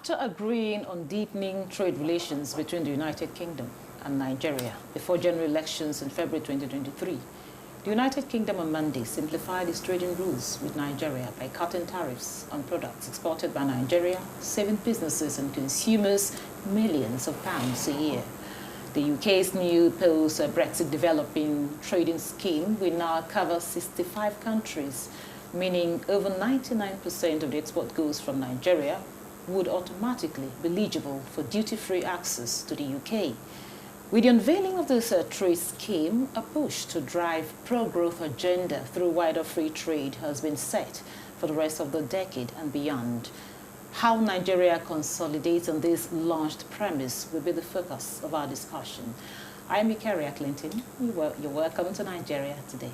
After agreeing on deepening trade relations between the United Kingdom and Nigeria before general elections in February 2023, the United Kingdom on Monday simplified its trading rules with Nigeria by cutting tariffs on products exported by Nigeria, saving businesses and consumers millions of pounds a year. The UK's new post-Brexit developing trading scheme will now cover 65 countries, meaning over 99% of the export goods from Nigeria would automatically be eligible for duty-free access to the UK. With the unveiling of this trade scheme, a push to drive pro-growth agenda through wider free trade has been set for the rest of the decade and beyond. How Nigeria consolidates on this launched premise will be the focus of our discussion. I am Ikaria Clinton. You're welcome to Nigeria Today.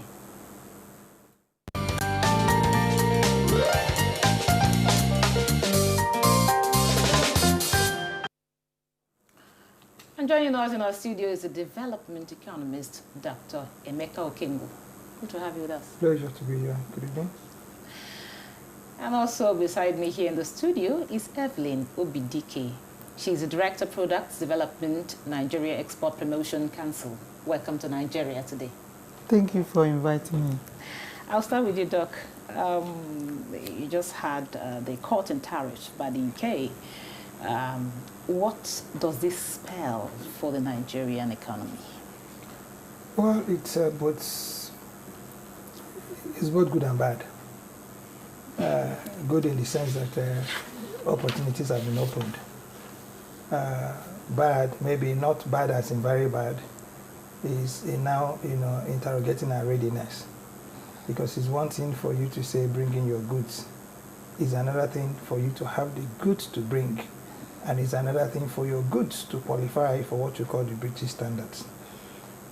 And joining us in our studio is the development economist, Dr. Emeka Okengwu. Good to have you with us. Pleasure to be here. Good evening. And also beside me here in the studio is Evelyn Obidike. She's the Director of Products Development, Nigeria Export Promotion Council. Welcome to Nigeria Today. Thank you for inviting me. I'll start with you, Doc. You just had the cotton tariffs by the UK. What does this spell for the Nigerian economy? Well, it's both good and bad. Good in the sense that opportunities have been opened. Bad, maybe not bad as in very bad, is now interrogating our readiness, because it's one thing for you to say bring in your goods, it's another thing for you to have the goods to bring, and it's another thing for your goods to qualify for what you call the British standards.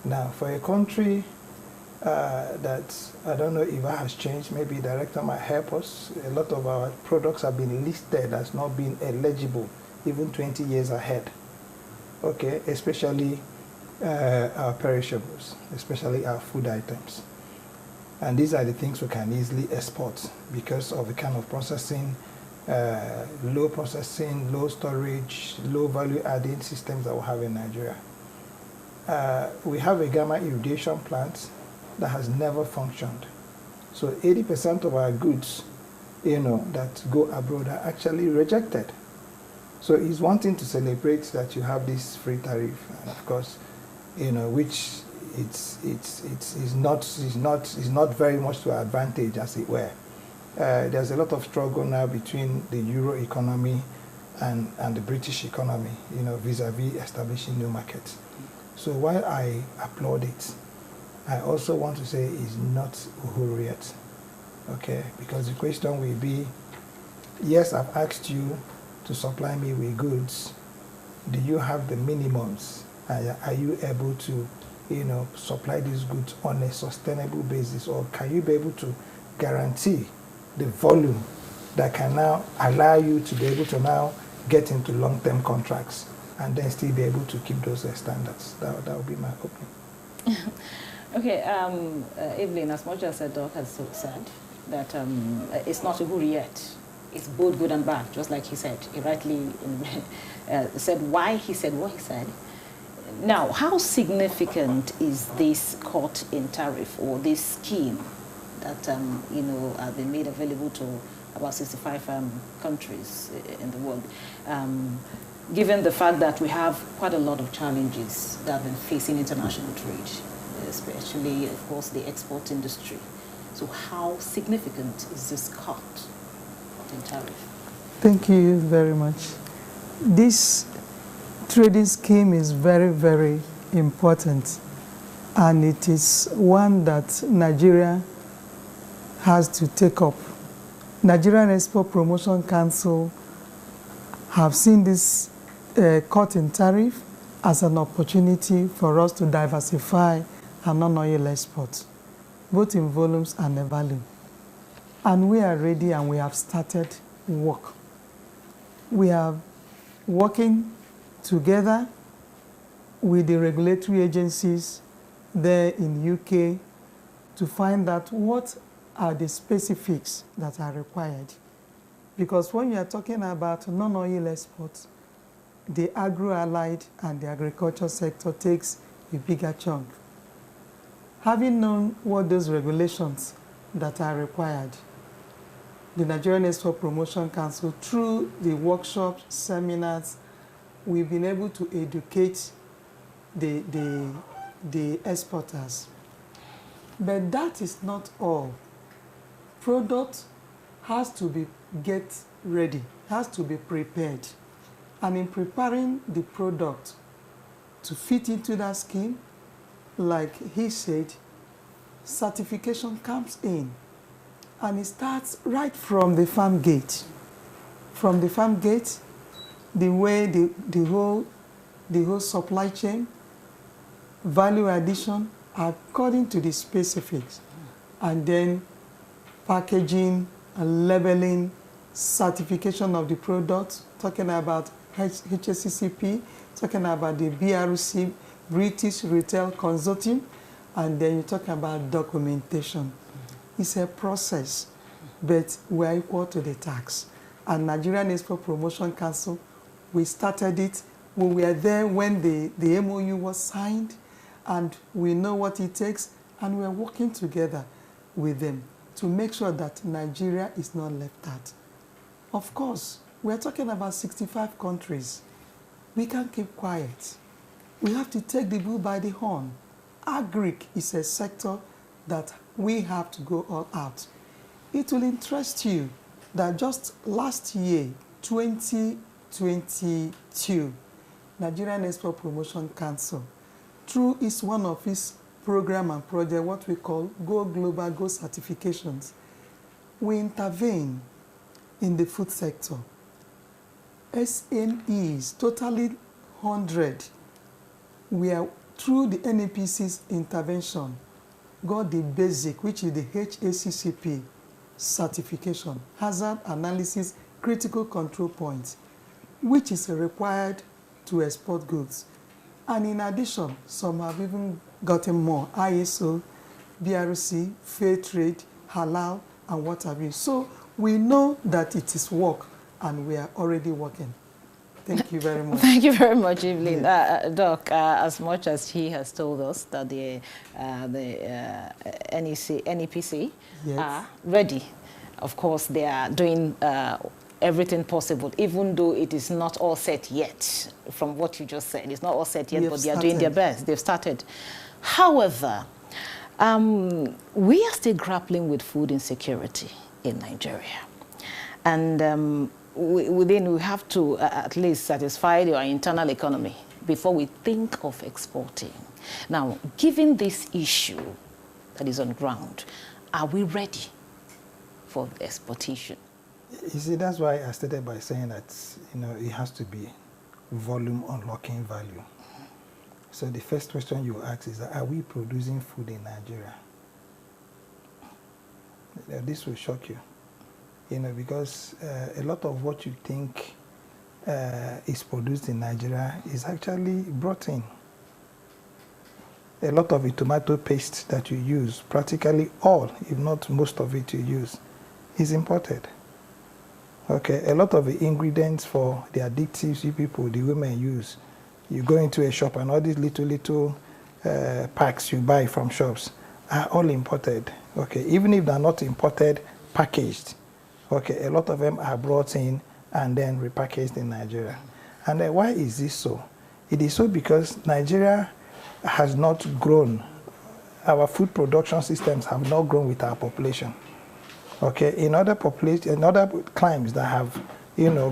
Now, for a country that I don't know if that has changed, maybe the director might help us. A lot of our products have been listed as not being eligible even 20 years ahead. Okay, especially our perishables, especially our food items. And these are the things we can easily export because of the kind of processing, low storage, low value adding systems that we have in Nigeria. We have a gamma irradiation plant that has never functioned. So 80% of our goods, that go abroad are actually rejected. So it's one thing to celebrate that you have this free tariff, and of course, which it's not very much to our advantage, as it were. There's a lot of struggle now between the Euro economy and the British economy, vis-a-vis establishing new markets. So while I applaud it, I also want to say it's not Uhuriyat, okay? Because the question will be, yes, I've asked you to supply me with goods. Do you have the minimums? Are you able to, supply these goods on a sustainable basis, or can you be able to guarantee the volume that can now allow you to be able to now get into long-term contracts and then still be able to keep those standards? That would be my opinion. Okay, Evelyn, as much as the doc has said, that it's not a Uhuriyat. It's both good and bad, just like he said. He rightly said why he said what he said. Now, how significant is this cut in tariff or this scheme that have been made available to about 65 countries in the world, given the fact that we have quite a lot of challenges that have been facing international trade, especially, of course, the export industry? So how significant is this cut in tariff? Thank you very much. This trading scheme is very, very important, and it is one that Nigeria has to take up. Nigerian Export Promotion Council have seen this cut in tariff as an opportunity for us to diversify our non-oil exports, both in volumes and in value. And we are ready, and we have started work. We are working together with the regulatory agencies there in UK to find out what are the specifics that are required Because when you are talking about non-oil exports, the agro-allied and the agriculture sector takes a bigger chunk. Having known what those regulations that are required, the Nigerian Export Promotion Council, through the workshops, seminars, we've been able to educate the exporters. But that is not all. Product has to be ready, has to be prepared. And in preparing the product to fit into that scheme, like he said, certification comes in. And it starts right from the farm gate. From the farm gate, the way the whole supply chain, value addition, according to the specifics. And then packaging, labeling, certification of the product, talking about HACCP, talking about the BRC, British Retail Consortium, and then you talk about documentation. It's a process, but we're equal to the tax. And Nigerian Export Promotion Council, we started it. We were there when the MOU was signed, and we know what it takes, and we're working together with them to make sure that Nigeria is not left out. Of course, we're talking about 65 countries. We can't keep quiet. We have to take the bull by the horn. Agric is a sector that we have to go all out. It will interest you that just last year, 2022, Nigerian Export Promotion Council, through one of its program and project, what we call Go Global, Go certifications, we intervene in the food sector. SMEs, totally 100, we are, through the NAPC's intervention, got the basic, which is the HACCP certification, hazard analysis critical control points, which is required to export goods. And in addition, some have even gotten more, ISO, BRC, fair trade, halal, and what have you. So we know that it is work, and we are already working. Thank you very much. Thank you very much, Evelyn. Doc, as much as he has told us that the NEPC yes. are ready, of course, they are doing everything possible, even though it is not all set yet, from what you just said. It's not all set yet, but they are doing their best. They've started. However, we are still grappling with food insecurity in Nigeria. And we have to at least satisfy our internal economy before we think of exporting. Now, given this issue that is on ground, are we ready for exportation? You see, that's why I started by saying that, it has to be volume unlocking value. So the first question you ask is, are we producing food in Nigeria? This will shock you. Because a lot of what you think is produced in Nigeria is actually brought in. A lot of the tomato paste that you use, practically all, if not most of it you use, is imported. Okay, a lot of the ingredients for the additives you people, the women use, you go into a shop and all these little packs you buy from shops are all imported. Okay, even if they're not imported, packaged. Okay, a lot of them are brought in and then repackaged in Nigeria. And why is this so? It is so because Nigeria has not grown. Our food production systems have not grown with our population. Okay, in other climes that have,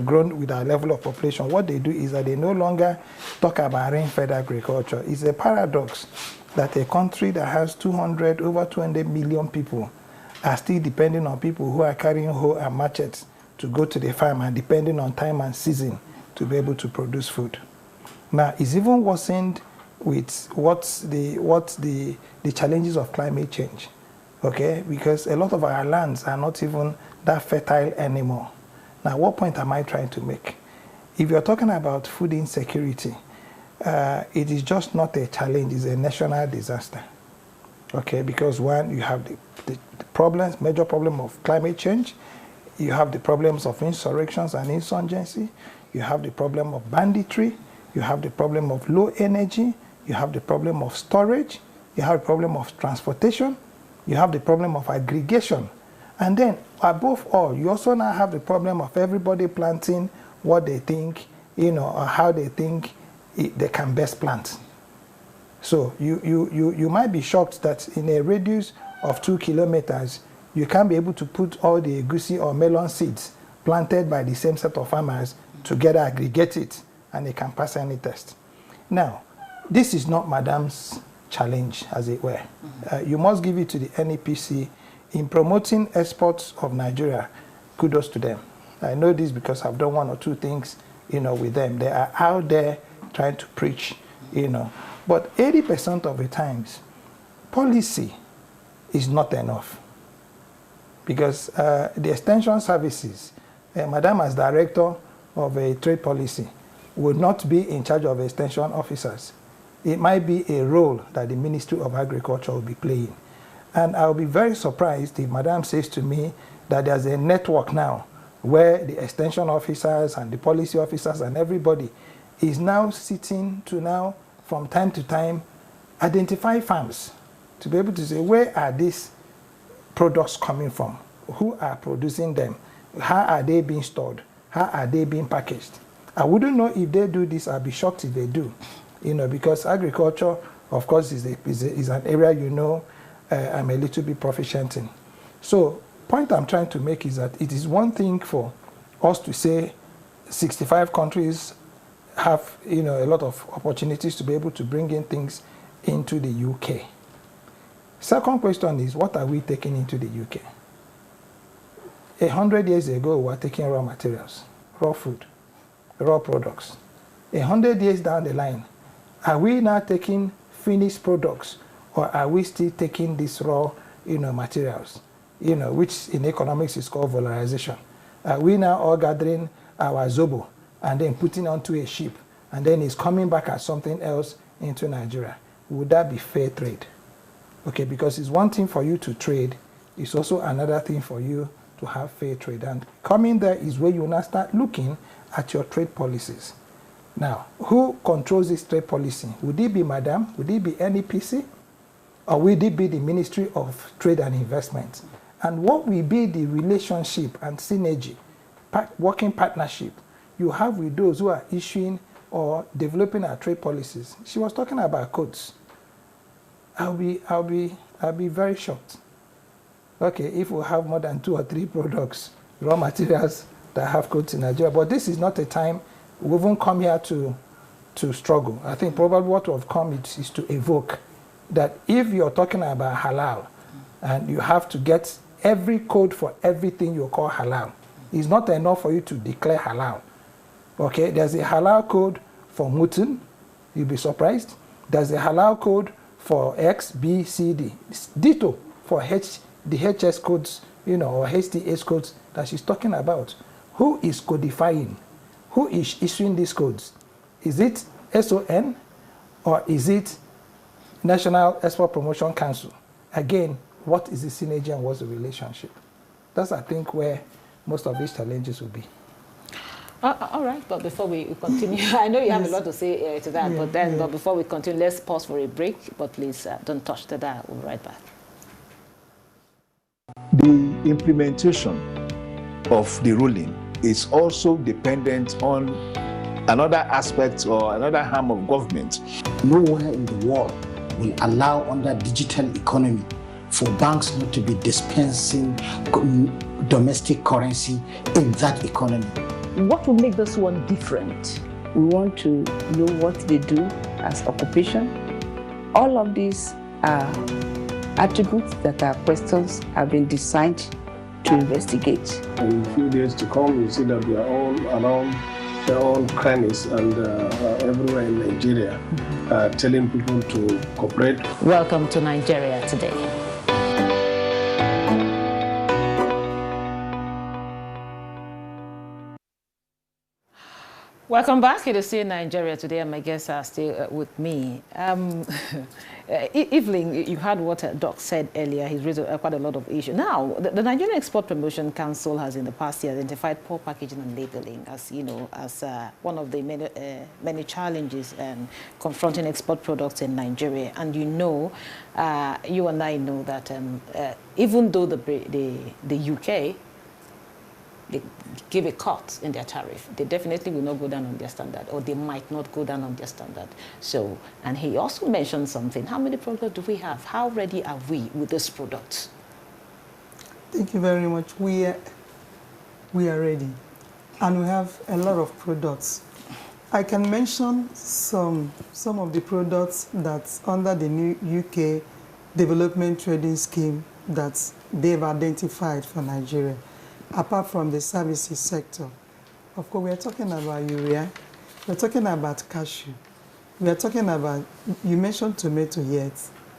grown with our level of population, what they do is that they no longer talk about rain-fed agriculture. It's a paradox that a country that has over 200 million people are still depending on people who are carrying hoe and machetes to go to the farm and depending on time and season to be able to produce food. Now, it's even worsened with what's the challenges of climate change, okay? Because a lot of our lands are not even that fertile anymore. Now, what point am I trying to make? If you're talking about food insecurity, it is just not a challenge, it's a national disaster. Okay, because one, you have the major problem of climate change. You have the problems of insurrections and insurgency. You have the problem of banditry. You have the problem of low energy. You have the problem of storage. You have the problem of transportation. You have the problem of aggregation. And then, above all, you also now have the problem of everybody planting what they think, you know, or how they think they can best plant. So you might be shocked that in a radius of 2 kilometers, you can't be able to put all the egusi or melon seeds planted by the same set of farmers together, aggregate it, and they can pass any test. Now, this is not Madam's challenge, as it were. You must give it to the NEPC in promoting exports of Nigeria. Kudos to them. I know this because I've done 1 or 2 things, you know, with them. They are out there trying to preach, you know. But 80% of the times, policy is not enough. Because the extension services, Madam as director of a trade policy, would not be in charge of extension officers. It might be a role that the Ministry of Agriculture will be playing. And I'll be very surprised if Madam says to me that there's a network now where the extension officers and the policy officers and everybody is now sitting to now, from time to time, identify farms to be able to say, where are these products coming from? Who are producing them? How are they being stored? How are they being packaged? I wouldn't know if they do this. I'd be shocked if they do, you know, because agriculture, of course, is an area, you know, I'm a little bit proficient in. So, point I'm trying to make is that it is one thing for us to say 65 countries have, you know, a lot of opportunities to be able to bring in things into the UK. Second question is, what are we taking into the UK? 100 years ago, we were taking raw materials, raw food, raw products. 100 years down the line, are we now taking finished products, or are we still taking these raw, you know, materials, you know, which in economics is called valorization? Are we now all gathering our zobo and then putting onto a ship, and then it's coming back as something else into Nigeria? Would that be fair trade? Okay, because it's one thing for you to trade, it's also another thing for you to have fair trade. And coming there is where you now start looking at your trade policies. Now, who controls this trade policy? Would it be Madam? Would it be NEPC? Or will it be the Ministry of Trade and Investment? And what will be the relationship and synergy, working partnership you have with those who are issuing or developing our trade policies? She was talking about codes. I'll be very shocked. Okay, if we have more than 2 or 3 products, raw materials that have codes in Nigeria, but this is not a time we won't come here to struggle. I think probably what we have come is to evoke that if you're talking about halal and you have to get every code for everything you call halal, it's not enough for you to declare halal. Okay, there's a halal code for mutton, you'll be surprised. There's a halal code for X, B, C, D. It's ditto for the HS codes, you know, or HTS codes that she's talking about. Who is codifying? Who is issuing these codes? Is it SON or is it National Export Promotion Council? Again, what is the synergy and what's the relationship? That's, I think, where most of these challenges will be. All right, but before we continue, I know you have a lot to say to that, but before we continue, let's pause for a break. But please don't touch the dial. We'll be right back. The implementation of the ruling is also dependent on another aspect or another arm of government. Nowhere in the world will allow under digital economy for banks not to be dispensing domestic currency in that economy. What will make this one different? We want to know what they do as occupation. All of these are attributes that our questions have been designed to investigate. In a few days to come, you see that we are all around their own crannies and everywhere in Nigeria, telling people to cooperate. Welcome to Nigeria Today. Welcome back. It is still Nigeria Today, and my guests are still with me. Evelyn, you heard what Doc said earlier. He's raised quite a lot of issues. Now, the Nigerian Export Promotion Council has in the past year identified poor packaging and labeling as, you know, as one of the many challenges confronting export products in Nigeria. And you know, you and I know that even though the UK, they give a cut in their tariff, they definitely will not go down on their standard, or they might not go down on their standard. So, and he also mentioned something. How many products do we have? How ready are we with this product? Thank you very much. We are ready, and we have a lot of products. I can mention some of the products that's under the new UK Development Trading Scheme that they've identified for Nigeria. Apart from the services sector. Of course, we are talking about urea, we're talking about cashew, we are talking about, you mentioned tomato yet,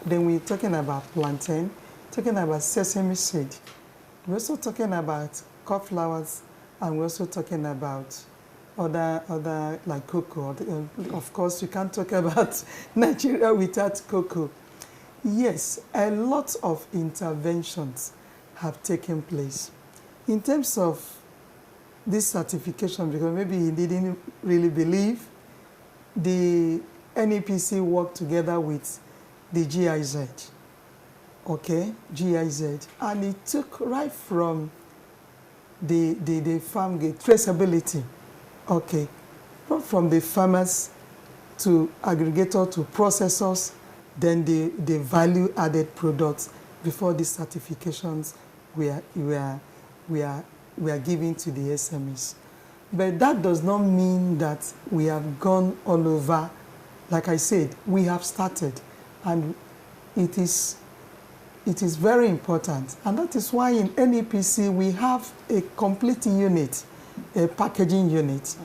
then we're talking about plantain, talking about sesame seed. We're also talking about cut flowers, and we're also talking about other like cocoa. Of course, you can't talk about Nigeria without cocoa. Yes, a lot of interventions have taken place. In terms of this certification, because maybe he didn't really believe, the NEPC worked together with the GIZ, okay, GIZ, and it took right from the farm gate, traceability, okay, from the farmers to aggregator to processors, then the value-added products before these certifications we are giving to the SMEs. But that does not mean that we have gone all over. Like I said, we have started, and it is very important. And that is why in NEPC we have a complete unit, a packaging unit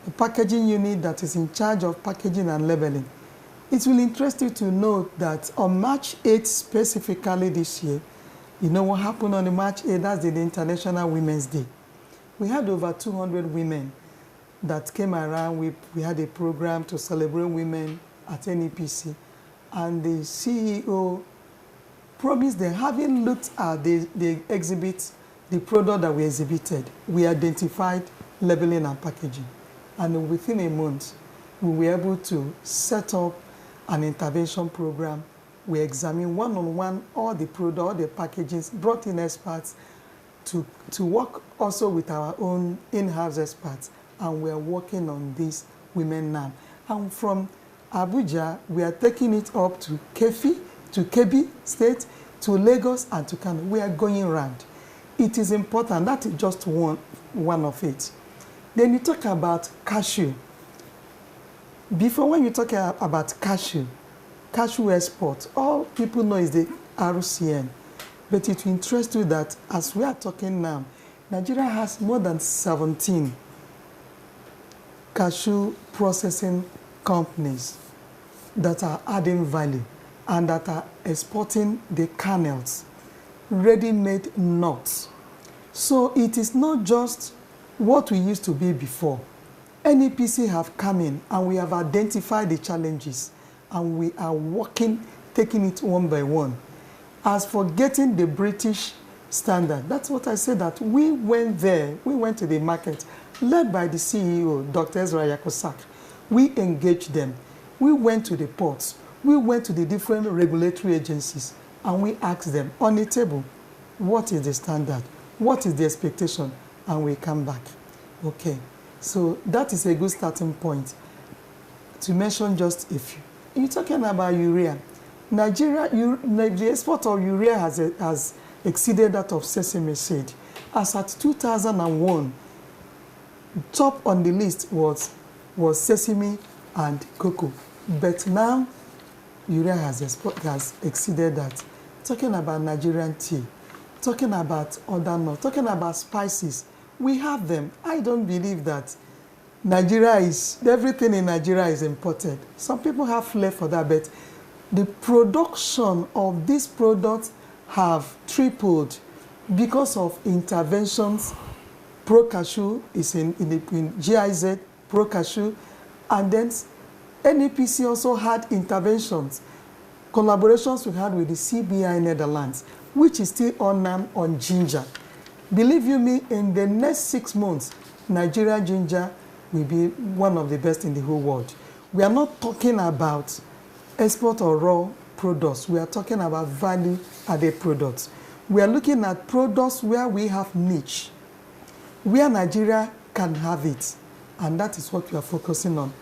that is in charge of packaging and labeling. It will interest you to note that on March 8th specifically this year, you know what happened on the March 8th? That's the International Women's Day. We had over 200 women that came around. We had a program to celebrate women at NEPC. And the CEO promised them, having looked at the exhibit, the product that we exhibited, we identified labeling and packaging. And within a month, we were able to set up an intervention program. We examine one-on-one all the product, all the packagings, brought in experts to work also with our own in-house experts, and we are working on these women now. And from Abuja, we are taking it up to Kefi, to Kebbi State, to Lagos, and to Kano. We are going around. It is important. That is just one of it. Then you talk about cashew. Before, when you talk about cashew export, all people know is the RCN. But it will interest you that as we are talking now, Nigeria has more than 17 cashew processing companies that are adding value and that are exporting the kernels, ready-made nuts. So it is not just what we used to be before. NEPC have come in and we have identified the challenges, and we are working, taking it one by one. As for getting the British standard, that's what I said, that we went there, we went to the market, led by the CEO, Dr. Ezra Yakosak. We engaged them. We went to the ports. We went to the different regulatory agencies, and we asked them on the table, what is the standard? What is the expectation? And we come back. Okay, so that is a good starting point. To mention just a few. You're talking about urea. Nigeria, the export of urea has exceeded that of sesame seed. As at 2001, top on the list was sesame and cocoa. But now, urea has exceeded that. Talking about Nigerian tea, talking about other nuts, talking about spices, we have them. I don't believe that everything in Nigeria is imported. Some people have flair for that, but the production of these products have tripled because of interventions. Pro Cashew is in GIZ, Pro Cashew, and then NEPC also had interventions. collaborations we had with the CBI Netherlands, which is still on ginger. Believe you me, in the next 6 months, Nigeria ginger will be one of the best in the whole world. We are not talking about export or raw products. We are talking about value-added products. We are looking at products where we have niche, where Nigeria can have it, and that is what we are focusing on.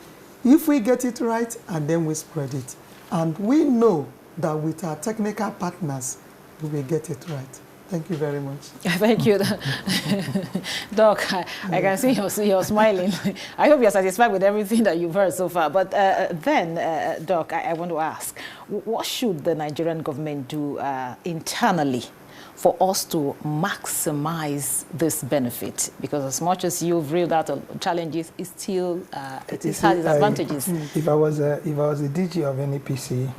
If we get it right, and then we spread it. And we know that with our technical partners, we will get it right. Thank you very much. Thank you. Doc, I can see you're smiling. I hope you're satisfied with everything that you've heard so far. But then, Doc, I want to ask, what should the Nigerian government do internally for us to maximize this benefit? Because as much as you've reeled out challenges, it still it has its advantages. If I was the DG of NEPC,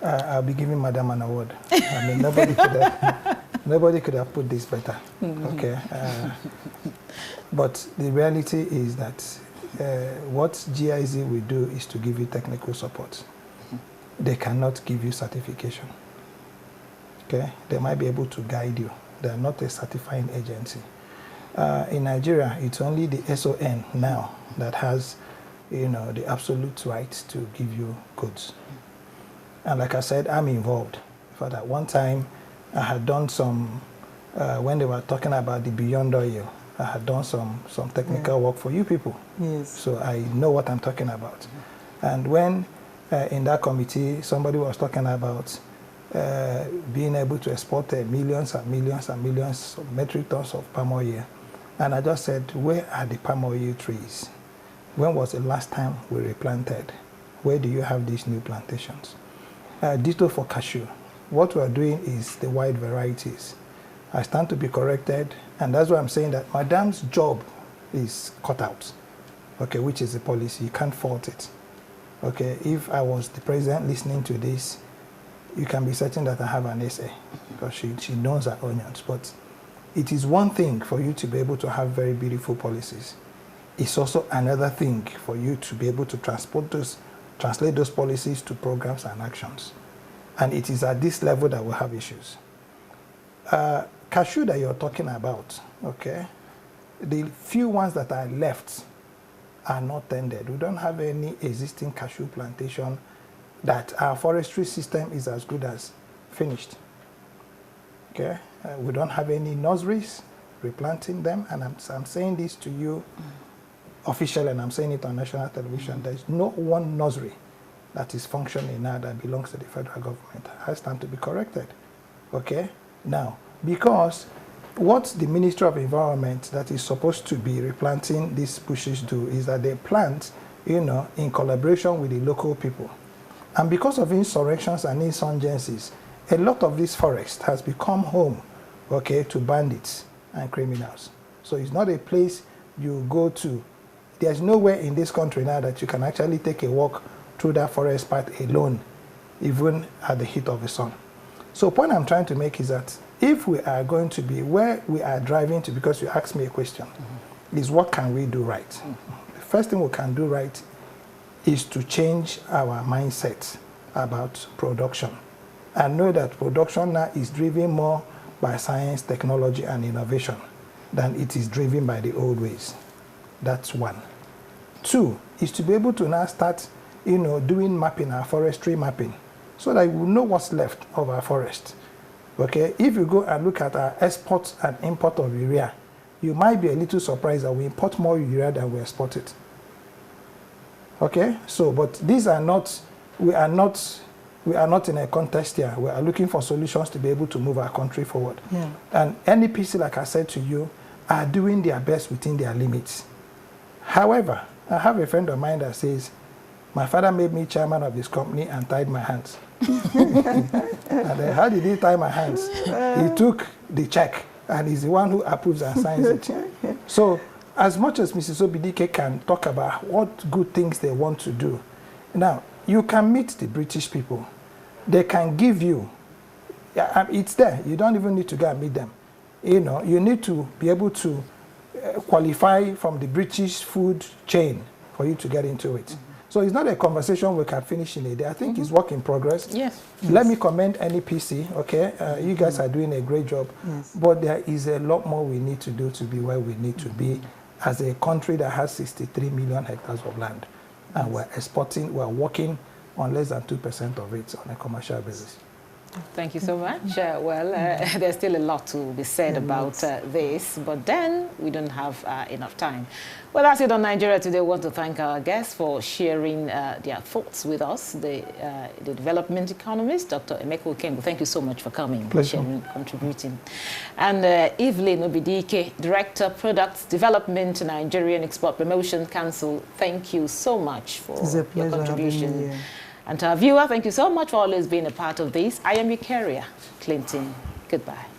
I'll be giving Madam an award. I mean, nobody could have put this better. Okay. But the reality is that what GIZ will do is to give you technical support. They cannot give you certification. Okay. They might be able to guide you. They are not a certifying agency. In Nigeria, it's only the SON now that has, the absolute right to give you goods. And like I said, I'm involved. For that one time, I had done some, when they were talking about the Beyond Oil, I had done some technical work for you people. Yes. So I know what I'm talking about. And when in that committee, somebody was talking about being able to export millions and millions and millions of metric tons of palm oil. And I just said, where are the palm oil trees? When was the last time we replanted? Where do you have these new plantations? Ditto for cashew. What we are doing is the wide varieties. I stand to be corrected, and that's why I'm saying that Madam's job is cut out, okay, which is the policy. You can't fault it. Okay, if I was the president listening to this, you can be certain that I have an essay, because she knows her onions. But it is one thing for you to be able to have very beautiful policies. It's also another thing for you to be able to translate those policies to programs and actions. And it is at this level that we have issues. Cashew that you're talking about, okay, the few ones that are left are not tended. We don't have any existing cashew plantation that our forestry system is as good as finished. Okay, we don't have any nurseries replanting them, and I'm saying this to you officially, and I'm saying it on national television. There's no one nursery that is functioning now that belongs to the federal government. I stand to be corrected. Okay, now, because what the Ministry of Environment that is supposed to be replanting these bushes do is that they plant, in collaboration with the local people. And because of insurrections and insurgencies, a lot of this forest has become home, okay, to bandits and criminals. So it's not a place you go to. There's nowhere in this country now that you can actually take a walk through that forest path alone, even at the heat of the sun. So the point I'm trying to make is that if we are going to be where we are driving to, because you asked me a question, is what can we do right? The first thing we can do right is to change our mindset about production and know that production now is driven more by science, technology, and innovation than it is driven by the old ways. That's one. Two is to be able to now start, doing mapping, our forestry mapping, so that we know what's left of our forest. Okay, if you go and look at our export and import of urea, you might be a little surprised that we import more urea than we export it. Okay, so, but these are not, we are not in a contest here. We are looking for solutions to be able to move our country forward. Yeah. And NEPC, like I said to you, are doing their best within their limits. However, I have a friend of mine that says, my father made me chairman of this company and tied my hands. And then how did he tie my hands? He took the check, and he's the one who approves and signs it. So, as much as Mrs. Obidike can talk about what good things they want to do, now, you can meet the British people. They can give you, it's there. You don't even need to go and meet them. You need to be able to qualify from the British food chain for you to get into it. So it's not a conversation we can finish in a day. I think it's work in progress. Yes. Let me commend NEPC, okay? You guys are doing a great job. Yes. But there is a lot more we need to do to be where we need to be as a country that has 63 million hectares of land. And we're working on less than 2% of it on a commercial basis. Thank you so much. There's still a lot to be said about this, but then we don't have enough time. Well, that's it on Nigeria Today. We want to thank our guests for sharing their thoughts with us. The development economist, Dr. Emeka Okengwu, thank you so much for coming, sharing, contributing. And Evelyn Obidike, Director, Products Development, Nigerian Export Promotion Council, thank you so much for your contribution. And to our viewer, thank you so much for always being a part of this. I am your carrier, Clinton. Goodbye.